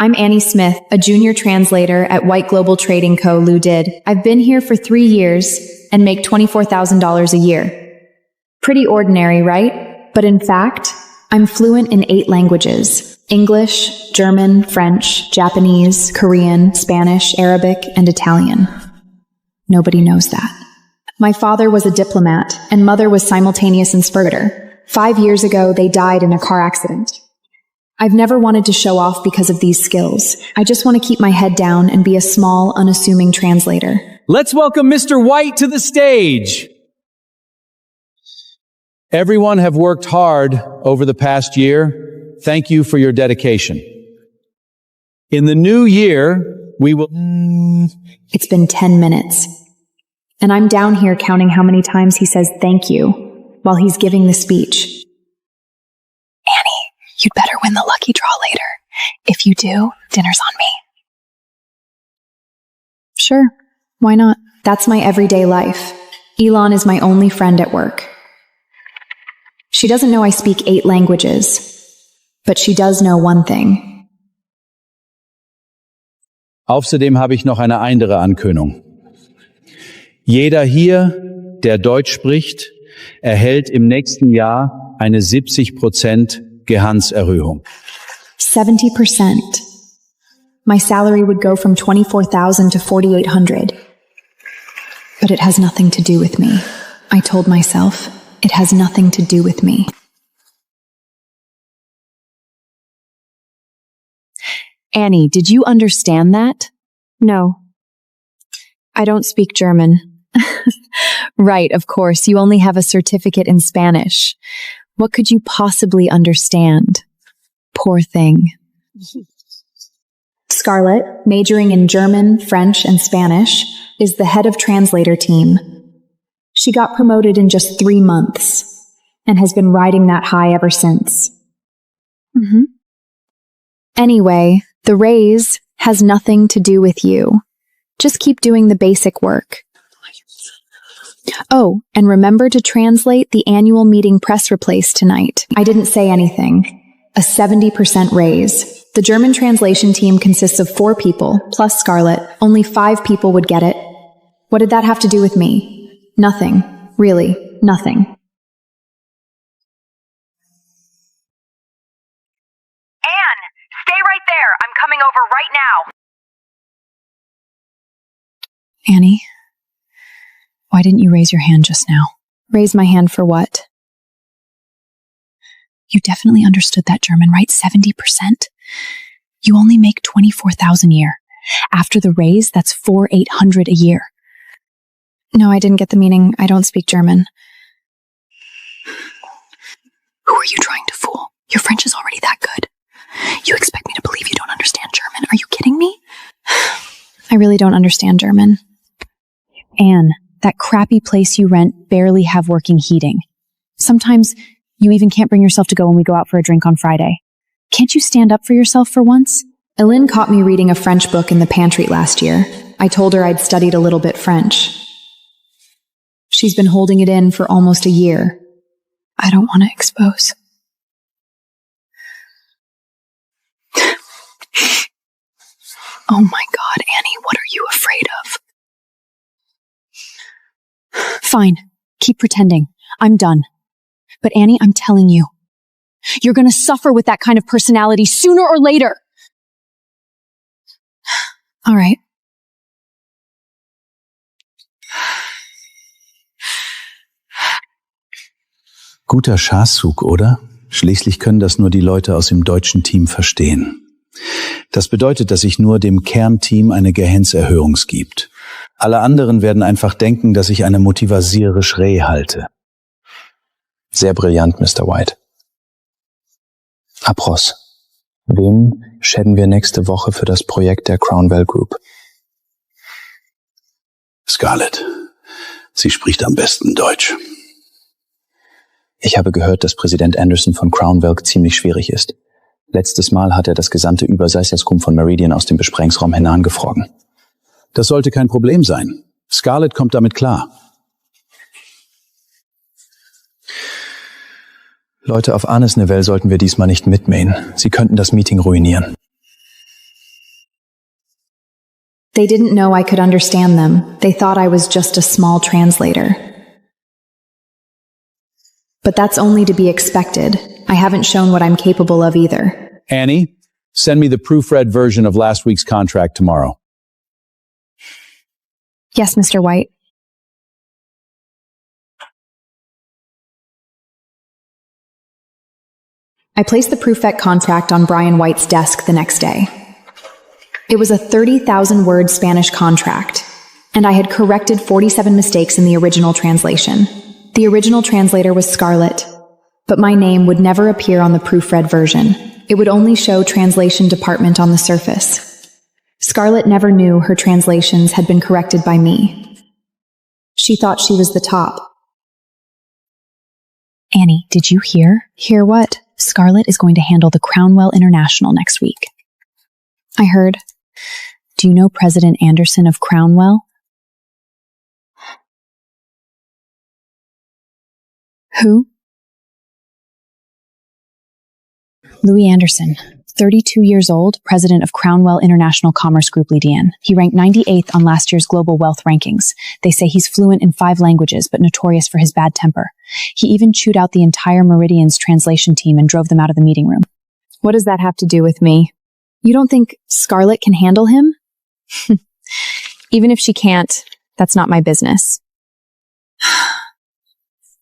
I'm Annie Smith, a junior translator at White Global Trading Co. Did. I've been here for 3 years and make $24,000 a year. Pretty ordinary, right? But in fact, I'm fluent in 8 languages: English, German, French, Japanese, Korean, Spanish, Arabic, and Italian. Nobody knows that. My father was a diplomat, and mother was simultaneous interpreter. 5 years ago, they died in a car accident. I've never wanted to show off because of these skills. I just want to keep my head down and be a small, unassuming translator. Let's welcome Mr. White to the stage. Everyone have worked hard over the past year. Thank you for your dedication. In the new year, we will... It's been 10 minutes. And I'm down here counting how many times he says thank you while he's giving the speech. Annie, you'd better win the lucky draw later. If you do, dinner's on me. Sure, why not? That's my everyday life. Elon is my only friend at work. She doesn't know I speak 8 languages, but she does know one thing. Außerdem habe ich noch eine andere Ankündigung. Jeder hier, der Deutsch spricht, erhält im nächsten Jahr eine 70% Gehaltserhöhung. 70%. My salary would go from $24,000 to $4,800. But it has nothing to do with me. I told myself, it has nothing to do with me. Annie, did you understand that? No. I don't speak German. Right, of course. You only have a certificate in Spanish. What could you possibly understand? Poor thing. Scarlett, majoring in German, French, and Spanish, is the head of translator team. She got promoted in just 3 months and has been riding that high ever since. Anyway, the raise has nothing to do with you. Just keep doing the basic work. Oh, and remember to translate the annual meeting press release tonight. I didn't say anything. A 70% raise. The German translation team consists of 4 people, plus Scarlett. Only 5 people would get it. What did that have to do with me? Nothing. Really, nothing. Anne, stay right there. I'm coming over right now. Annie, why didn't you raise your hand just now? Raise my hand for what? You definitely understood that German, right? 70%? You only make $24,000 a year. After the raise, that's $4,800 a year. No, I didn't get the meaning. I don't speak German. Who are you trying to fool? Your French is already that good. You expect me to believe you don't understand German? Are you kidding me? I really don't understand German. Anne, that crappy place you rent barely have working heating. Sometimes you even can't bring yourself to go when we go out for a drink on Friday. Can't you stand up for yourself for once? Elaine caught me reading a French book in the pantry last year. I told her I'd studied a little bit French. She's been holding it in for almost a year. I don't want to expose. Oh my God, Annie, what are you afraid of? Fine, keep pretending. I'm done. But Annie, I'm telling you, you're going to suffer with that kind of personality sooner or later. All right. Guter Schaßzug, oder? Schließlich können das nur die Leute aus dem deutschen Team verstehen. Das bedeutet, dass sich nur dem Kernteam eine Gehaltserhöhung gibt. Alle anderen werden einfach denken, dass ich eine motivasiere Schrei halte. Sehr brillant, Mr. White. Apros. Wen schäden wir nächste Woche für das Projekt der Crownwell Group? Scarlett, sie spricht am besten Deutsch. Ich habe gehört, dass Präsident Anderson von Crownwell ziemlich schwierig ist. Letztes Mal hat er das gesamte Übersetzungsgruppen von Meridian aus dem Besprechungsraum hineingefrogen. Das sollte kein Problem sein. Scarlett kommt damit klar. Leute, auf Arnes Nivelle sollten wir diesmal nicht mitmähen. Sie könnten das Meeting ruinieren. They didn't know I could understand them. They thought I was just a small translator. But that's only to be expected. I haven't shown what I'm capable of either. Annie, send me the proofread version of last week's contract tomorrow. Yes, Mr. White. I placed the proofread contract on Brian White's desk the next day. It was a 30,000-word Spanish contract, and I had corrected 47 mistakes in the original translation. The original translator was Scarlett, but my name would never appear on the proofread version. It would only show translation department on the surface. Scarlett never knew her translations had been corrected by me. She thought she was the top. Annie, did you hear? Hear what? Scarlett is going to handle the Crownwell International next week. I heard. Do you know President Anderson of Crownwell? Who? Louis Anderson, 32 years old, president of Crownwell International Commerce Group Lydian. He ranked 98th on last year's global wealth rankings. They say he's fluent in 5 languages, but notorious for his bad temper. He even chewed out the entire Meridian's translation team and drove them out of the meeting room. What does that have to do with me? You don't think Scarlett can handle him? Even if she can't, that's not my business.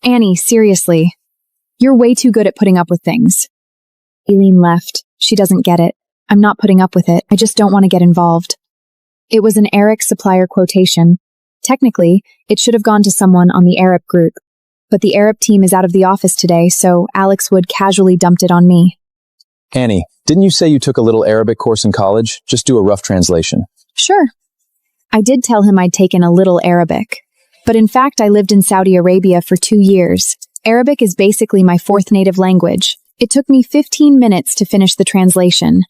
Annie, seriously. You're way too good at putting up with things. Eileen left. She doesn't get it. I'm not putting up with it. I just don't want to get involved. It was an Eric supplier quotation. Technically, it should have gone to someone on the Arab group. But the Arab team is out of the office today, so Alex Wood casually dumped it on me. Annie, didn't you say you took a little Arabic course in college? Just do a rough translation. Sure. I did tell him I'd taken a little Arabic. But in fact, I lived in Saudi Arabia for 2 years. Arabic is basically my 4th native language. It took me 15 minutes to finish the translation.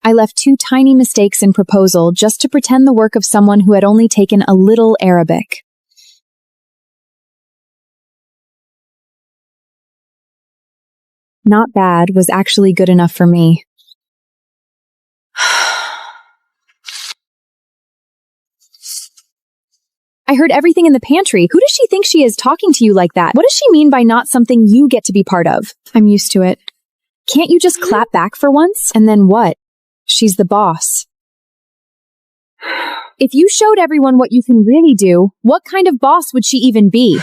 I left 2 tiny mistakes in proposal just to pretend the work of someone who had only taken a little Arabic. Not bad was actually good enough for me. I heard everything in the pantry. Who does she think she is talking to you like that? What does she mean by not something you get to be part of? I'm used to it. Can't you just clap back for once? And then what? She's the boss. If you showed everyone what you can really do, what kind of boss would she even be?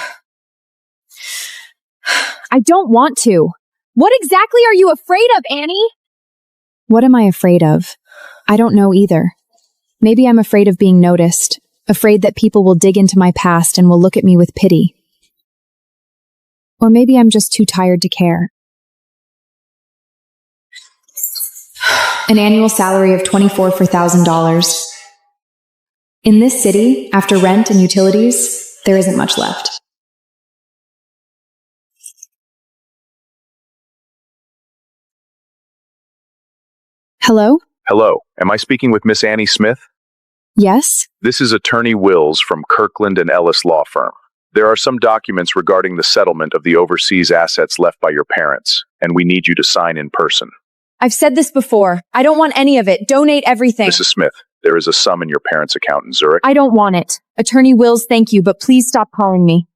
I don't want to. What exactly are you afraid of, Annie? What am I afraid of? I don't know either. Maybe I'm afraid of being noticed, afraid that people will dig into my past and will look at me with pity. Or maybe I'm just too tired to care. An annual salary of $24,000. In this city, after rent and utilities, there isn't much left. Hello? Hello, am I speaking with Miss Annie Smith? Yes? This is Attorney Wills from Kirkland & Ellis Law Firm. There are some documents regarding the settlement of the overseas assets left by your parents, and we need you to sign in person. I've said this before. I don't want any of it. Donate everything. Mrs. Smith, there is a sum in your parents' account in Zurich. I don't want it. Attorney Wills, thank you, but please stop calling me.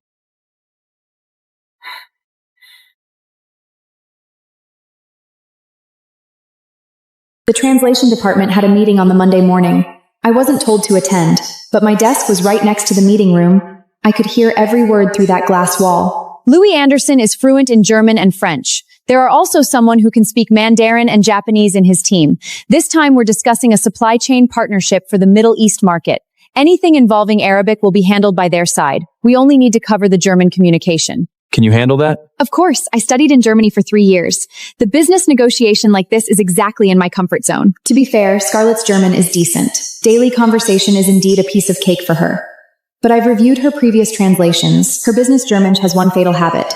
The translation department had a meeting on the Monday morning. I wasn't told to attend, but my desk was right next to the meeting room. I could hear every word through that glass wall. Louis Anderson is fluent in German and French. There are also someone who can speak Mandarin and Japanese in his team. This time we're discussing a supply chain partnership for the Middle East market. Anything involving Arabic will be handled by their side. We only need to cover the German communication. Can you handle that? Of course, I studied in Germany for 3 years. The business negotiation like this is exactly in my comfort zone. To be fair, Scarlett's German is decent. Daily conversation is indeed a piece of cake for her. But I've reviewed her previous translations. Her business German has one fatal habit.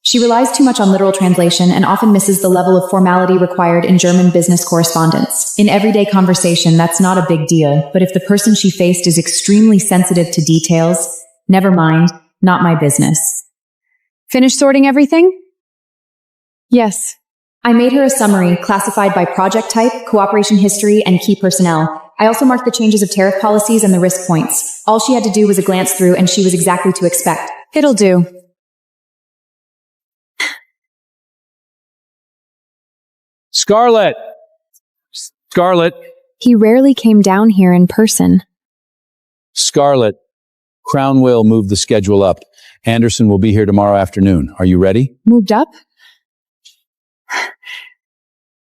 She relies too much on literal translation and often misses the level of formality required in German business correspondence. In everyday conversation, that's not a big deal, but if the person she faced is extremely sensitive to details, never mind, not my business. Finished sorting everything? Yes. I made her a summary classified by project type, cooperation history, and key personnel. I also marked the changes of tariff policies and the risk points. All she had to do was a glance through and she was exactly to expect. It'll do. Scarlett! Scarlett! He rarely came down here in person. Scarlett, Crown will move the schedule up. Anderson will be here tomorrow afternoon. Are you ready? Moved up?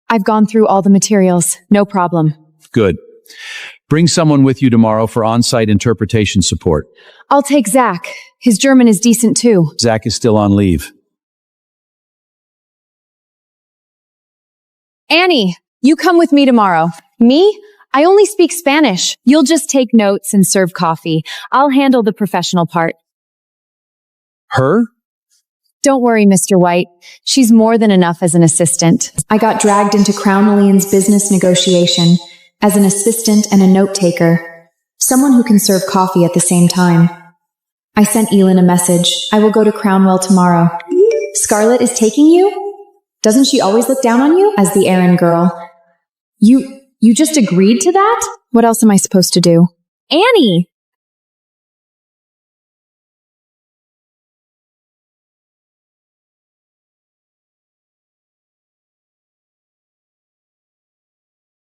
I've gone through all the materials. No problem. Good. Bring someone with you tomorrow for on-site interpretation support. I'll take Zach. His German is decent too. Zach is still on leave. Annie, you come with me tomorrow. Me? I only speak Spanish. You'll just take notes and serve coffee. I'll handle the professional part. Her? Don't worry, Mr. White. She's more than enough as an assistant. I got dragged into Crown Allian's business negotiation as an assistant and a note-taker, someone who can serve coffee at the same time. I sent Elin a message. I will go to Crownwell tomorrow. Scarlett is taking you? Doesn't she always look down on you as the errand girl? You just agreed to that? What else am I supposed to do? Annie!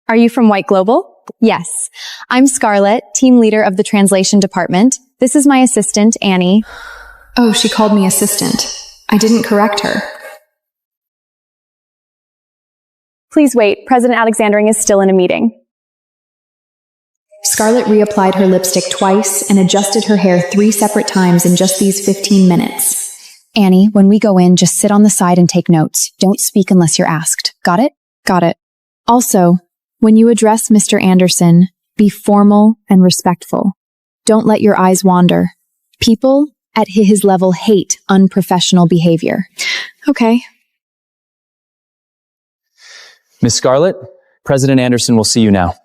Are you from White Global? Yes. I'm Scarlett, team leader of the translation department. This is my assistant, Annie. Oh, she called me assistant. I didn't correct her. Please wait. President Alexandering is still in a meeting. Scarlett reapplied her lipstick twice and adjusted her hair 3 separate times in just these 15 minutes. Annie, when we go in, just sit on the side and take notes. Don't speak unless you're asked. Got it? Got it. Also, when you address Mr. Anderson, be formal and respectful. Don't let your eyes wander. People at his level hate unprofessional behavior. Okay. Miss Scarlett, President Anderson will see you now.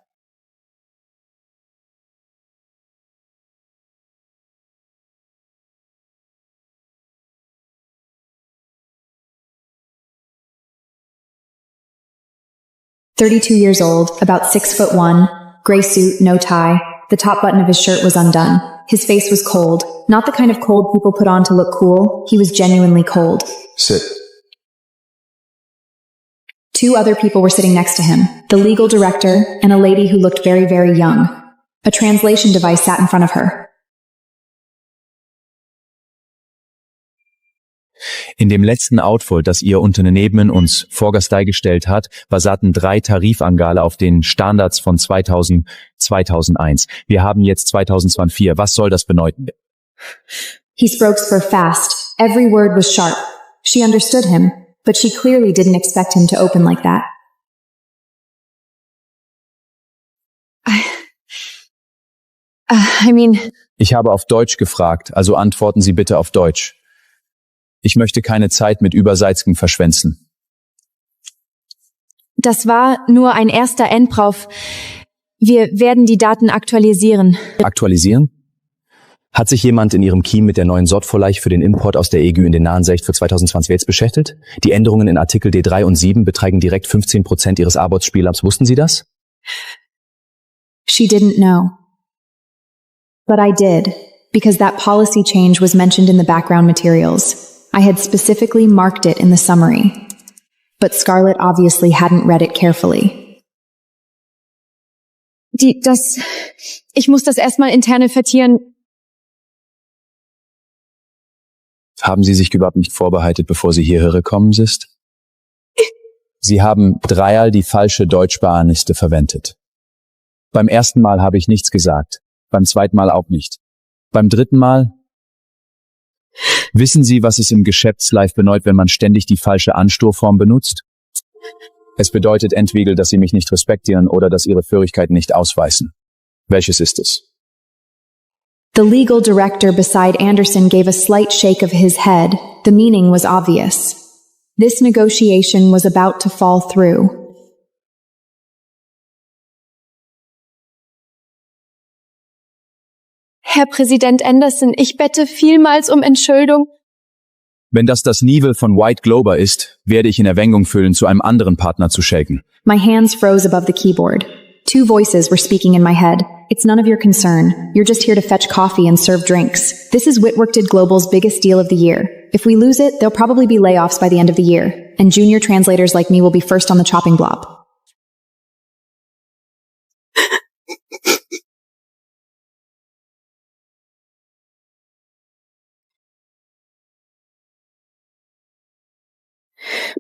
"32 years old, about 6'1", gray suit, no tie. The top button of his shirt was undone. His face was cold. Not the kind of cold people put on to look cool. He was genuinely cold. Sit. 2 other people were sitting next to him, the legal director and a lady who looked very, very young. A translation device sat in front of her. In dem letzten Outfit, das Ihr Unternehmen uns vorgestellt hat, basierten 3 Tarifangaben auf den Standards von 2000, 2001. Wir haben jetzt 2024. Was soll das bedeuten? He spoke fast. Every word was sharp. She understood him, but she clearly didn't expect him to open like that. Ich habe auf Deutsch gefragt, also antworten Sie bitte auf Deutsch. Ich möchte keine Zeit mit Überseitigen verschwenden. Das war nur ein erster Endbrauch. Wir werden die Daten aktualisieren. Aktualisieren? Hat sich jemand in Ihrem Team mit der neuen Sortvorlage für den Import aus der EU in den nahen Sicht für 2020 jetzt beschäftigt? Die Änderungen in Artikel D3 und 7 beträgen direkt 15% Ihres Arbeitsspielabs. Wussten Sie das? She didn't know. But I did, because that policy change was mentioned in the background materials. I had specifically marked it in the summary. But Scarlett obviously hadn't read it carefully. Ich muss das erstmal intern vertieren. Haben Sie sich überhaupt nicht vorbereitet, bevor Sie hierher gekommen sind? Sie haben 3-mal die falsche Deutschbearniste verwendet. Beim ersten Mal habe ich nichts gesagt. Beim zweiten Mal auch nicht. Beim dritten Mal? Wissen Sie, was es im Geschäftslife bedeutet, wenn man ständig die falsche Ansturform benutzt? Es bedeutet entweder, dass Sie mich nicht respektieren oder dass Ihre Fähigkeiten nicht ausweisen. Welches ist es? The legal director beside Anderson gave a slight shake of his head. The meaning was obvious. This negotiation was about to fall through. Herr Präsident Anderson, ich bitte vielmals um Entschuldigung. Wenn das Niveau von White Global ist, werde ich in Erwägung füllen, zu einem anderen Partner zu shaken. My hands froze above the keyboard. Two voices were speaking in my head. It's none of your concern. You're just here to fetch coffee and serve drinks. This is Whitworked Global's biggest deal of the year. If we lose it, there'll probably be layoffs by the end of the year, and junior translators like me will be first on the chopping block.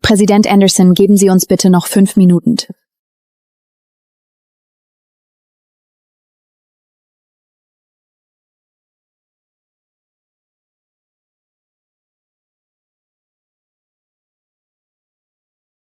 Präsident Anderson, geben Sie uns bitte noch 5 Minuten.